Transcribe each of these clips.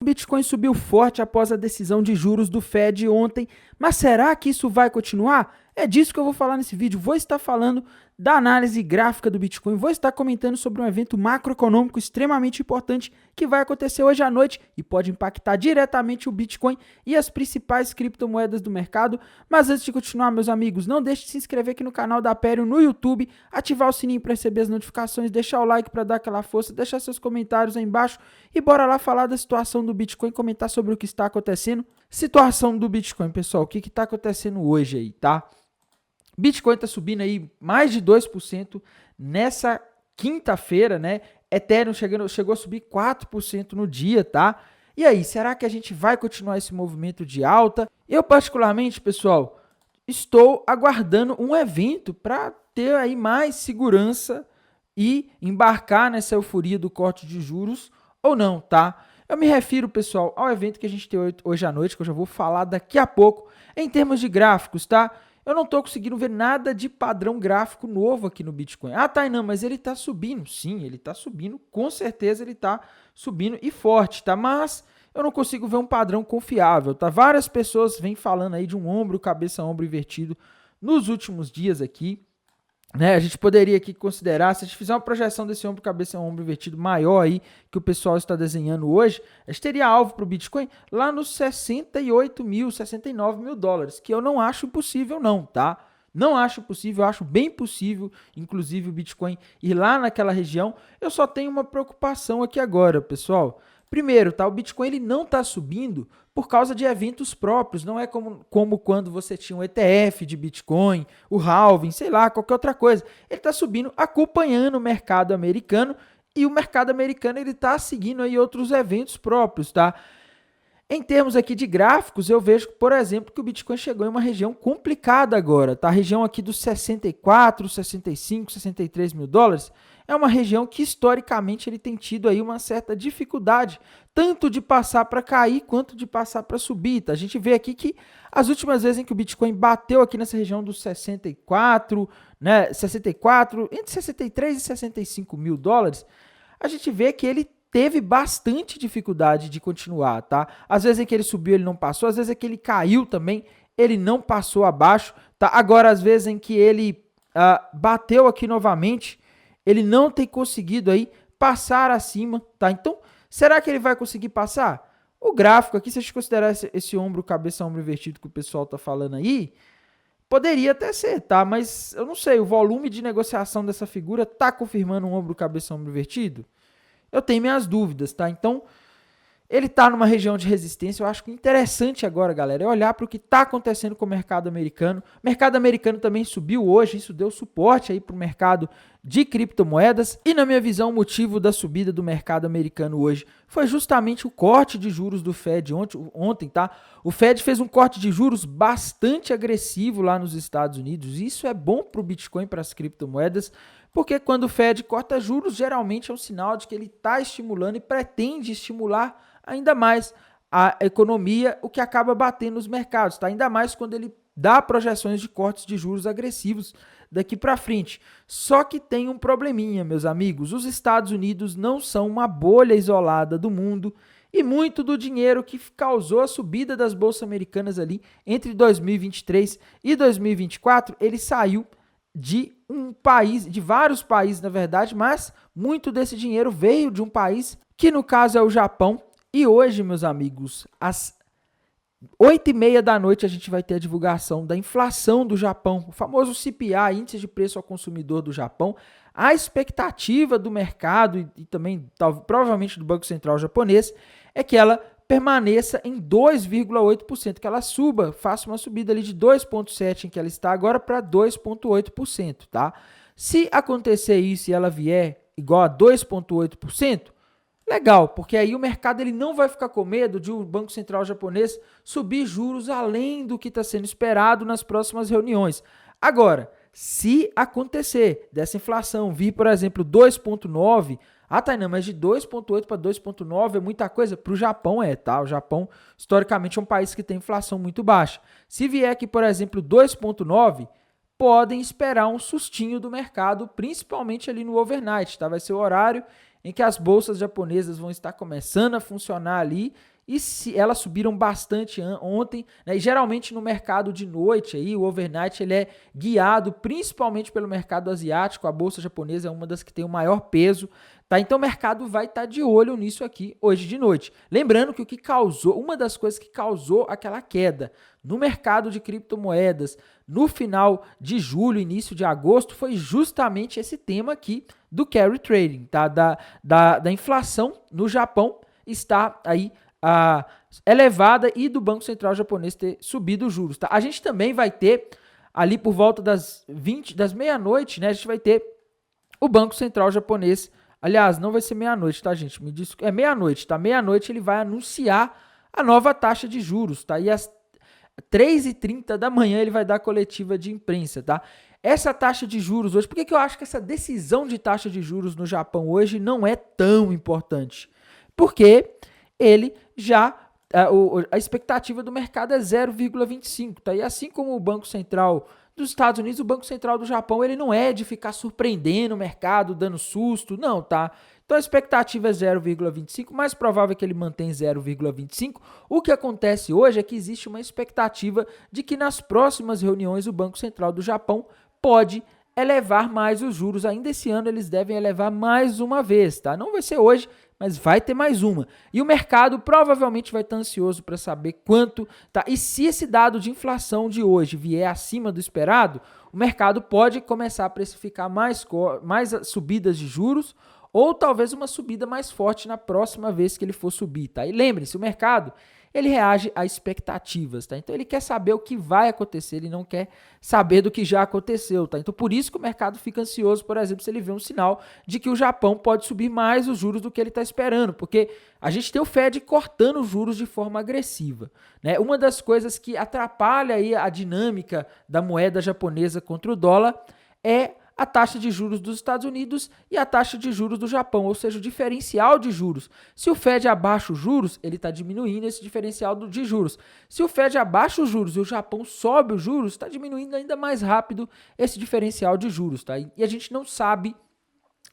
Bitcoin subiu forte após a decisão de juros do Fed ontem, mas será que isso vai continuar? É disso que eu vou falar nesse vídeo. Vou estar falando da análise gráfica do Bitcoin, vou estar comentando sobre um evento macroeconômico extremamente importante que vai acontecer hoje à noite e pode impactar diretamente o Bitcoin e as principais criptomoedas do mercado. Mas antes de continuar, meus amigos, não deixe de se inscrever aqui no canal da Aperio no YouTube, ativar o sininho para receber as notificações, deixar o like para dar aquela força, deixar seus comentários aí embaixo e bora lá falar da situação do Bitcoin, comentar sobre o que está acontecendo. Situação do Bitcoin, pessoal, o que está acontecendo hoje aí, tá? Bitcoin está subindo aí mais de 2% nessa quinta-feira, né? Ethereum chegou a subir 4% no dia, tá? E aí, será que a gente vai continuar esse movimento de alta? Eu, particularmente, pessoal, estou aguardando um evento para ter aí mais segurança e embarcar nessa euforia do corte de juros ou não, tá? Eu me refiro, pessoal, ao evento que a gente tem hoje à noite, que eu já vou falar daqui a pouco, em termos de gráficos, tá? Eu não estou conseguindo ver nada de padrão gráfico novo aqui no Bitcoin. Ah, Tainan, mas ele está subindo. Sim, ele está subindo. Com certeza ele está subindo e forte, tá? Mas eu não consigo ver um padrão confiável, tá? Várias pessoas vêm falando aí de um ombro, cabeça, ombro invertido nos últimos dias aqui. Né, a gente poderia aqui considerar, se a gente fizer uma projeção desse ombro, cabeça, ombro invertido maior aí, que o pessoal está desenhando hoje, a gente teria alvo para o Bitcoin lá nos 68 mil, 69 mil dólares, que eu não acho impossível não, tá? Não acho possível, eu acho bem possível, inclusive o Bitcoin ir lá naquela região. Eu só tenho uma preocupação aqui agora, pessoal. Primeiro, tá, o Bitcoin ele não está subindo por causa de eventos próprios, não é como quando você tinha um ETF de Bitcoin, o halving, sei lá, qualquer outra coisa. Ele está subindo acompanhando o mercado americano e o mercado americano ele está seguindo aí outros eventos próprios, tá? Em termos aqui de gráficos, eu vejo, por exemplo, que o Bitcoin chegou em uma região complicada agora, tá? A região aqui dos 64, 65, 63 mil dólares é uma região que historicamente ele tem tido aí uma certa dificuldade, tanto de passar para cair quanto de passar para subir, tá? A gente vê aqui que as últimas vezes em que o Bitcoin bateu aqui nessa região dos 64, né, 64, entre 63 e 65 mil dólares, a gente vê que ele teve bastante dificuldade de continuar, tá? Às vezes é que ele subiu, ele não passou, às vezes é que ele caiu também, ele não passou abaixo, tá? Agora, às vezes em que ele bateu aqui novamente, ele não tem conseguido aí passar acima, tá? Então, será que ele vai conseguir passar? O gráfico aqui, se a gente considerar esse ombro, cabeça, ombro invertido que o pessoal tá falando aí, poderia até ser, tá? Mas eu não sei, o volume de negociação dessa figura tá confirmando um ombro, cabeça, ombro invertido? Eu tenho minhas dúvidas, tá? Então, ele está numa região de resistência. Eu acho que interessante agora, galera, é olhar para o que está acontecendo com o mercado americano. O mercado americano também subiu hoje, isso deu suporte aí para o mercado de criptomoedas. E na minha visão, o motivo da subida do mercado americano hoje foi justamente o corte de juros do Fed ontem, tá? O Fed fez um corte de juros bastante agressivo lá nos Estados Unidos. Isso é bom para o Bitcoin, para as criptomoedas, porque quando o Fed corta juros, geralmente é um sinal de que ele está estimulando e pretende estimular ainda mais a economia, o que acaba batendo nos mercados, tá? Ainda mais quando ele dá projeções de cortes de juros agressivos daqui para frente. Só que tem um probleminha, meus amigos. Os Estados Unidos não são uma bolha isolada do mundo e muito do dinheiro que causou a subida das bolsas americanas ali entre 2023 e 2024, ele saiu de um país, de vários países, na verdade, mas muito desse dinheiro veio de um país que no caso é o Japão. E hoje, meus amigos, às 8h30 da noite a gente vai ter a divulgação da inflação do Japão, o famoso CPI, Índice de Preço ao Consumidor do Japão. A expectativa do mercado e também provavelmente do Banco Central japonês é que ela permaneça em 2,8%, que ela suba, faça uma subida ali de 2,7% em que ela está agora para 2,8%, tá? Se acontecer isso e ela vier igual a 2,8%, legal, porque aí o mercado ele não vai ficar com medo de o Banco Central japonês subir juros além do que está sendo esperado nas próximas reuniões. Agora, se acontecer dessa inflação vir, por exemplo, 2,9%, Tainan, mas de 2,8 para 2,9 é muita coisa? Para o Japão tá? O Japão, historicamente, é um país que tem inflação muito baixa. Se vier aqui, por exemplo, 2,9, podem esperar um sustinho do mercado, principalmente ali no overnight, tá? Vai ser o horário em que as bolsas japonesas vão estar começando a funcionar ali e se elas subiram bastante ontem, né? E geralmente no mercado de noite, aí, o overnight ele é guiado principalmente pelo mercado asiático, a bolsa japonesa é uma das que tem o maior peso, tá? Então o mercado vai estar de olho nisso aqui hoje de noite. Lembrando que o que causou, uma das coisas que causou aquela queda no mercado de criptomoedas no final de julho, início de agosto, foi justamente esse tema aqui do carry trading, tá? Da inflação no Japão está aí elevada e do Banco Central japonês ter subido os juros, tá? A gente também vai ter ali por volta das meia-noite, né? A gente vai ter o Banco Central japonês. Aliás, não vai ser meia-noite, tá, gente? Me diz, é meia-noite, tá? Meia-noite ele vai anunciar a nova taxa de juros, tá? E às 3h30 da manhã ele vai dar coletiva de imprensa, tá? Essa taxa de juros hoje, por que eu acho que essa decisão de taxa de juros no Japão hoje não é tão importante? Porque ele já, a expectativa do mercado é 0,25, tá? E assim como o Banco Central dos Estados Unidos, o Banco Central do Japão, ele não é de ficar surpreendendo o mercado, dando susto, não, tá? Então a expectativa é 0,25, mais provável é que ele mantenha 0,25. O que acontece hoje é que existe uma expectativa de que nas próximas reuniões o Banco Central do Japão pode elevar mais os juros. Ainda esse ano eles devem elevar mais uma vez, tá? Não vai ser hoje, mas vai ter mais uma. E o mercado provavelmente vai estar ansioso para saber quanto, tá? E se esse dado de inflação de hoje vier acima do esperado, o mercado pode começar a precificar mais subidas de juros, ou talvez uma subida mais forte na próxima vez que ele for subir, tá? E lembre-se, o mercado, ele reage a expectativas, tá? Então ele quer saber o que vai acontecer, ele não quer saber do que já aconteceu, tá? Então por isso que o mercado fica ansioso, por exemplo, se ele vê um sinal de que o Japão pode subir mais os juros do que ele está esperando, porque a gente tem o Fed cortando os juros de forma agressiva, né? Uma das coisas que atrapalha aí a dinâmica da moeda japonesa contra o dólar é a taxa de juros dos Estados Unidos e a taxa de juros do Japão, ou seja, o diferencial de juros. Se o Fed abaixa os juros, ele está diminuindo esse diferencial de juros. Se o Fed abaixa os juros e o Japão sobe os juros, está diminuindo ainda mais rápido esse diferencial de juros, tá? E a gente não sabe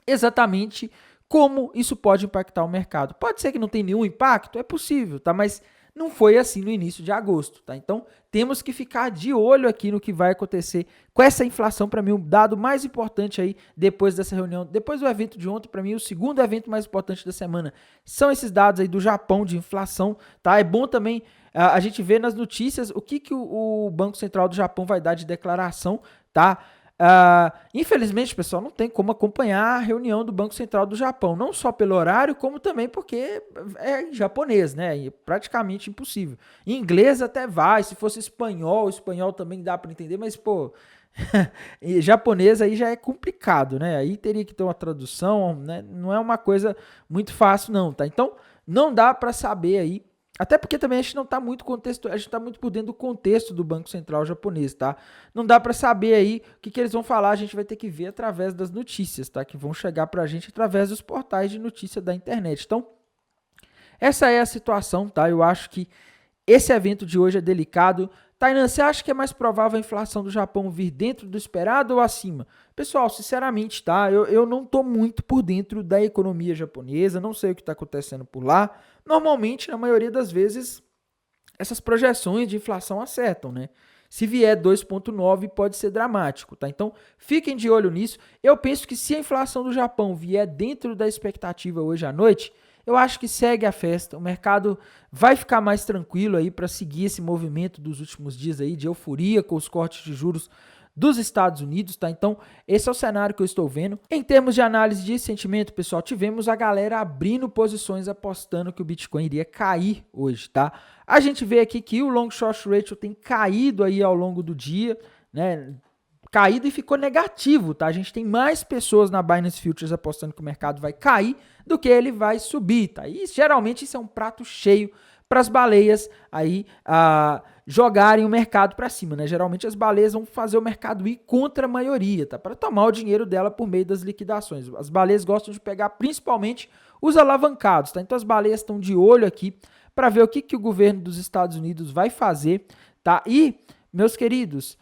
exatamente como isso pode impactar o mercado. Pode ser que não tenha nenhum impacto, é possível, tá? Mas não foi assim no início de agosto, tá? Então, temos que ficar de olho aqui no que vai acontecer com essa inflação. Para mim, o dado mais importante aí, depois dessa reunião, depois do evento de ontem, para mim, o segundo evento mais importante da semana são esses dados aí do Japão de inflação, tá? É bom também a gente ver nas notícias o que o Banco Central do Japão vai dar de declaração, tá? Infelizmente, pessoal, não tem como acompanhar a reunião do Banco Central do Japão, não só pelo horário, como também porque é em japonês, né? É praticamente impossível. Em inglês até vai, se fosse espanhol também dá para entender, mas, pô, japonês aí já é complicado, né? Aí teria que ter uma tradução, né? Não é uma coisa muito fácil, não, tá? Então, não dá para saber aí. Até porque também a gente não está muito por dentro do contexto do Banco Central japonês, tá? Não dá para saber aí o que eles vão falar, a gente vai ter que ver através das notícias, tá? Que vão chegar para a gente através dos portais de notícia da internet. Então, essa é a situação, tá? Eu acho que esse evento de hoje é delicado. Tainan, você acha que é mais provável a inflação do Japão vir dentro do esperado ou acima? Pessoal, sinceramente, tá? Eu não tô muito por dentro da economia japonesa, não sei o que está acontecendo por lá. Normalmente, na maioria das vezes, essas projeções de inflação acertam, né? Se vier 2,9 pode ser dramático, tá? Então, fiquem de olho nisso. Eu penso que se a inflação do Japão vier dentro da expectativa hoje à noite, eu acho que segue a festa, o mercado vai ficar mais tranquilo aí para seguir esse movimento dos últimos dias aí de euforia com os cortes de juros dos Estados Unidos, tá? Então, esse é o cenário que eu estou vendo. Em termos de análise de sentimento, pessoal, tivemos a galera abrindo posições apostando que o Bitcoin iria cair hoje, tá? A gente vê aqui que o long short ratio tem caído aí ao longo do dia, né? Caído e ficou negativo, tá? A gente tem mais pessoas na Binance Futures apostando que o mercado vai cair do que ele vai subir, tá? E geralmente isso é um prato cheio para as baleias aí jogarem o mercado para cima, né? Geralmente as baleias vão fazer o mercado ir contra a maioria, tá? Para tomar o dinheiro dela por meio das liquidações. As baleias gostam de pegar principalmente os alavancados, tá? Então as baleias estão de olho aqui para ver o que o governo dos Estados Unidos vai fazer, tá? E, meus queridos,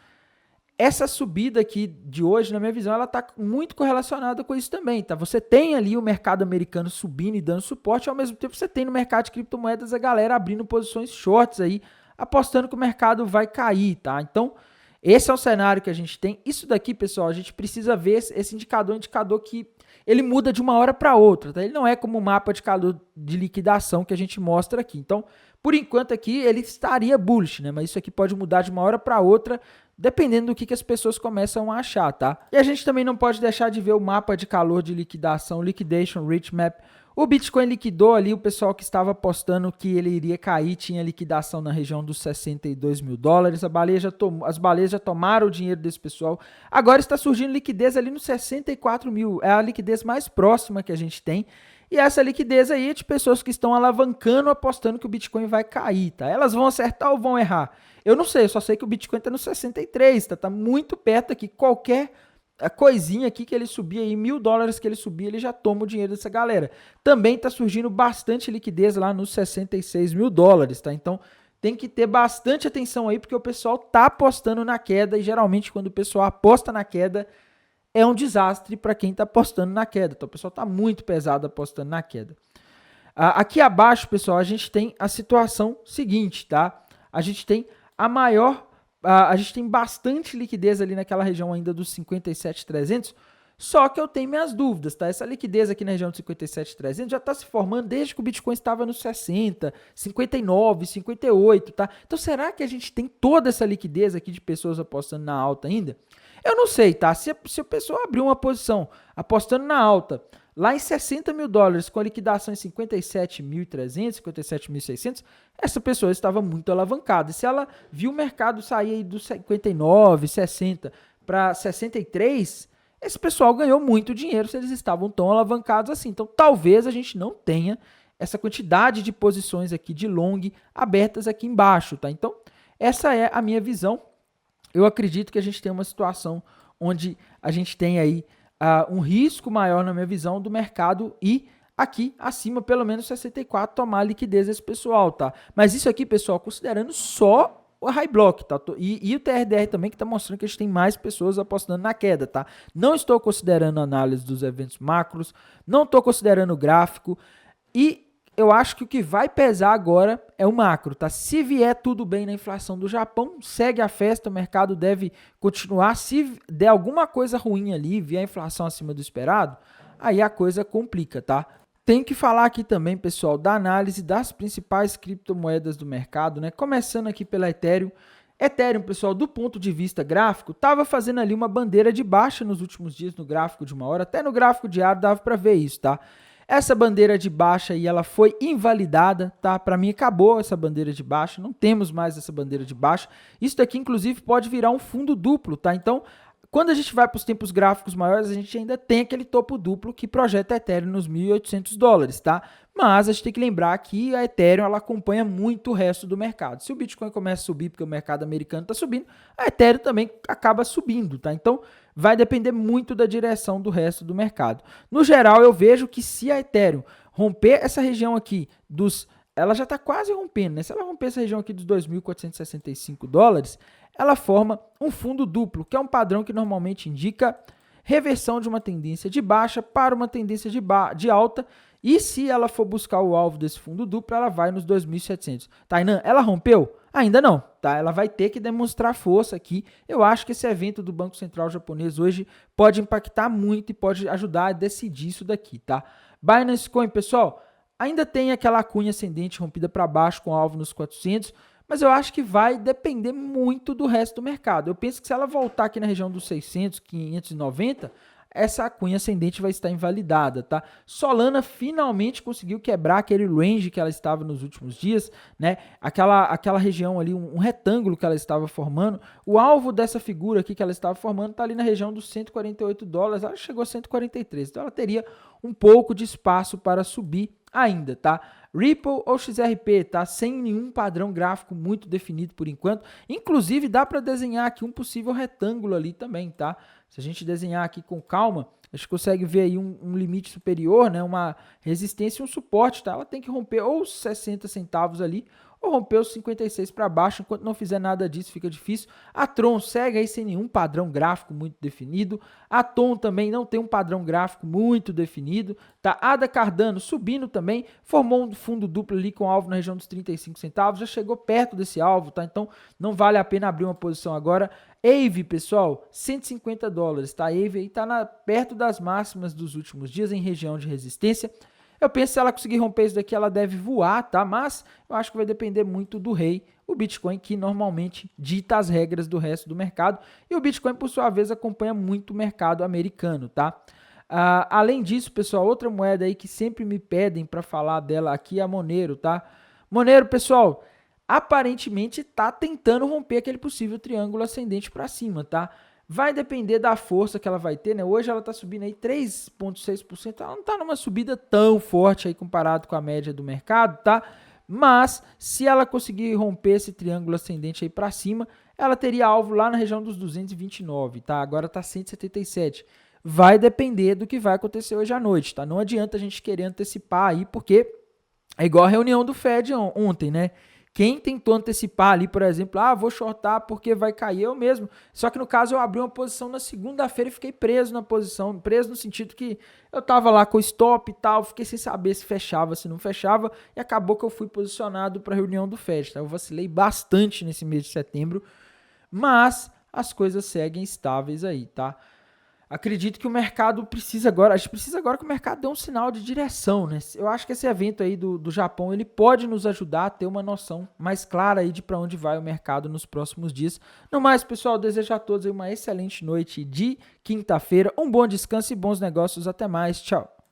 essa subida aqui de hoje, na minha visão, ela está muito correlacionada com isso também, tá? Você tem ali o mercado americano subindo e dando suporte, ao mesmo tempo você tem no mercado de criptomoedas a galera abrindo posições shorts aí, apostando que o mercado vai cair, tá? Então, esse é o cenário que a gente tem. Isso daqui, pessoal, a gente precisa ver esse indicador, que ele muda de uma hora para outra, tá? Ele não é como o mapa de calor de liquidação que a gente mostra aqui. Então, por enquanto aqui, ele estaria bullish, né? Mas isso aqui pode mudar de uma hora para outra, dependendo do que as pessoas começam a achar, tá? E a gente também não pode deixar de ver o mapa de calor de liquidação, Liquidation Rate Map. O Bitcoin liquidou ali, o pessoal que estava apostando que ele iria cair, tinha liquidação na região dos 62 mil dólares, as baleias já tomaram o dinheiro desse pessoal, agora está surgindo liquidez ali nos 64 mil, é a liquidez mais próxima que a gente tem, e essa liquidez aí é de pessoas que estão alavancando, apostando que o Bitcoin vai cair, tá? Elas vão acertar ou vão errar? Eu não sei, eu só sei que o Bitcoin está no 63, tá muito perto aqui, qualquer a coisinha aqui que ele subir aí, $1.000 que ele subir, ele já toma o dinheiro dessa galera. Também tá surgindo bastante liquidez lá nos 66 mil dólares, tá? Então tem que ter bastante atenção aí, porque o pessoal tá apostando na queda, e geralmente quando o pessoal aposta na queda, é um desastre para quem tá apostando na queda. Então o pessoal tá muito pesado apostando na queda. Aqui abaixo, pessoal, a gente tem a situação seguinte, tá? A gente tem a gente tem bastante liquidez ali naquela região ainda dos 57.300, só que eu tenho minhas dúvidas, tá? Essa liquidez aqui na região dos 57.300 já está se formando desde que o Bitcoin estava nos 60, 59, 58, tá? Então será que a gente tem toda essa liquidez aqui de pessoas apostando na alta ainda? Eu não sei, tá? Se a pessoa abrir uma posição apostando na alta, lá em 60 mil dólares, com a liquidação em 57.300, 57.600, essa pessoa estava muito alavancada. E se ela viu o mercado sair aí dos 59, 60 para 63, esse pessoal ganhou muito dinheiro se eles estavam tão alavancados assim. Então, talvez a gente não tenha essa quantidade de posições aqui de long abertas aqui embaixo, tá? Então, essa é a minha visão. Eu acredito que a gente tem uma situação onde a gente tem aí um risco maior, na minha visão, do mercado e aqui acima, pelo menos 64, tomar a liquidez desse pessoal, tá? Mas isso aqui, pessoal, considerando só o high block, tá? E o TRDR também, que tá mostrando que a gente tem mais pessoas apostando na queda, tá? Não estou considerando a análise dos eventos macros, não estou considerando o gráfico, e eu acho que o que vai pesar agora é o macro, tá? Se vier tudo bem na inflação do Japão, segue a festa, o mercado deve continuar. Se der alguma coisa ruim ali, vier a inflação acima do esperado, aí a coisa complica, tá? Tem que falar aqui também, pessoal, da análise das principais criptomoedas do mercado, né? Começando aqui pela Ethereum. Ethereum, pessoal, do ponto de vista gráfico, estava fazendo ali uma bandeira de baixa nos últimos dias no gráfico de uma hora, até no gráfico diário dava para ver isso, tá? Essa bandeira de baixa aí, ela foi invalidada, tá? Para mim acabou essa bandeira de baixa, não temos mais essa bandeira de baixa. Isso daqui, inclusive, pode virar um fundo duplo, tá? Então, quando a gente vai para os tempos gráficos maiores, a gente ainda tem aquele topo duplo que projeta a Ethereum nos 1.800 dólares, tá? Mas a gente tem que lembrar que a Ethereum, ela acompanha muito o resto do mercado. Se o Bitcoin começa a subir porque o mercado americano está subindo, a Ethereum também acaba subindo, tá? Então, vai depender muito da direção do resto do mercado. No geral, eu vejo que se a Ethereum romper essa região aqui ela já está quase rompendo, né? Se ela romper essa região aqui dos 2.465 dólares, ela forma um fundo duplo, que é um padrão que normalmente indica reversão de uma tendência de baixa para uma tendência de alta, e se ela for buscar o alvo desse fundo duplo, ela vai nos 2.700. Tainan, ela rompeu? Ainda não, tá? Ela vai ter que demonstrar força aqui. Eu acho que esse evento do Banco Central japonês hoje pode impactar muito e pode ajudar a decidir isso daqui, tá? Binance Coin, pessoal, ainda tem aquela cunha ascendente rompida para baixo com alvo nos 400, mas eu acho que vai depender muito do resto do mercado. Eu penso que se ela voltar aqui na região dos 600, 590, essa cunha ascendente vai estar invalidada, tá? Solana finalmente conseguiu quebrar aquele range que ela estava nos últimos dias, né? Aquela região ali, um retângulo que ela estava formando. O alvo dessa figura aqui que ela estava formando está ali na região dos 148 dólares. Ela chegou a 143, então ela teria um pouco de espaço para subir ainda, tá? Ripple ou XRP, tá? Sem nenhum padrão gráfico muito definido por enquanto. Inclusive, dá para desenhar aqui um possível retângulo ali também, tá? Se a gente desenhar aqui com calma, a gente consegue ver aí um limite superior, né? Uma resistência e um suporte, tá? Ela tem que romper ou 60 centavos ali, ou romper os 56 para baixo. Enquanto não fizer nada disso, fica difícil. A Tron segue aí sem nenhum padrão gráfico muito definido. A TON também não tem um padrão gráfico muito definido. Tá? A da Cardano subindo também, formou um fundo duplo ali com alvo na região dos 35 centavos, já chegou perto desse alvo, tá? Então não vale a pena abrir uma posição agora. AVE, pessoal, $150, tá? A AVE aí tá perto das máximas dos últimos dias em região de resistência. Eu penso que se ela conseguir romper isso daqui, ela deve voar, tá? Mas eu acho que vai depender muito do rei, o Bitcoin, que normalmente dita as regras do resto do mercado. E o Bitcoin, por sua vez, acompanha muito o mercado americano, tá? Além disso, pessoal, outra moeda aí que sempre me pedem para falar dela aqui é a Monero, tá? Monero, pessoal, aparentemente está tentando romper aquele possível triângulo ascendente para cima, tá? Vai depender da força que ela vai ter, né? Hoje ela está subindo aí 3,6%, ela não está numa subida tão forte aí comparado com a média do mercado, tá? Mas se ela conseguir romper esse triângulo ascendente aí para cima, ela teria alvo lá na região dos 229, tá? Agora está 177. Vai depender do que vai acontecer hoje à noite, tá? Não adianta a gente querer antecipar aí, porque é igual a reunião do Fed ontem, né? Quem tentou antecipar ali, por exemplo, vou shortar porque vai cair, eu mesmo. Só que no caso eu abri uma posição na segunda-feira e fiquei preso na posição, preso no sentido que eu tava lá com o stop e tal, fiquei sem saber se fechava, se não fechava, e acabou que eu fui posicionado para a reunião do Fed, tá? Eu vacilei bastante nesse mês de setembro, mas as coisas seguem estáveis aí, tá? Acredito que o mercado precisa agora, a gente precisa agora que o mercado dê um sinal de direção, né? Eu acho que esse evento aí do Japão, ele pode nos ajudar a ter uma noção mais clara aí de para onde vai o mercado nos próximos dias. No mais, pessoal, desejo a todos aí uma excelente noite de quinta-feira, um bom descanso e bons negócios. Até mais, tchau!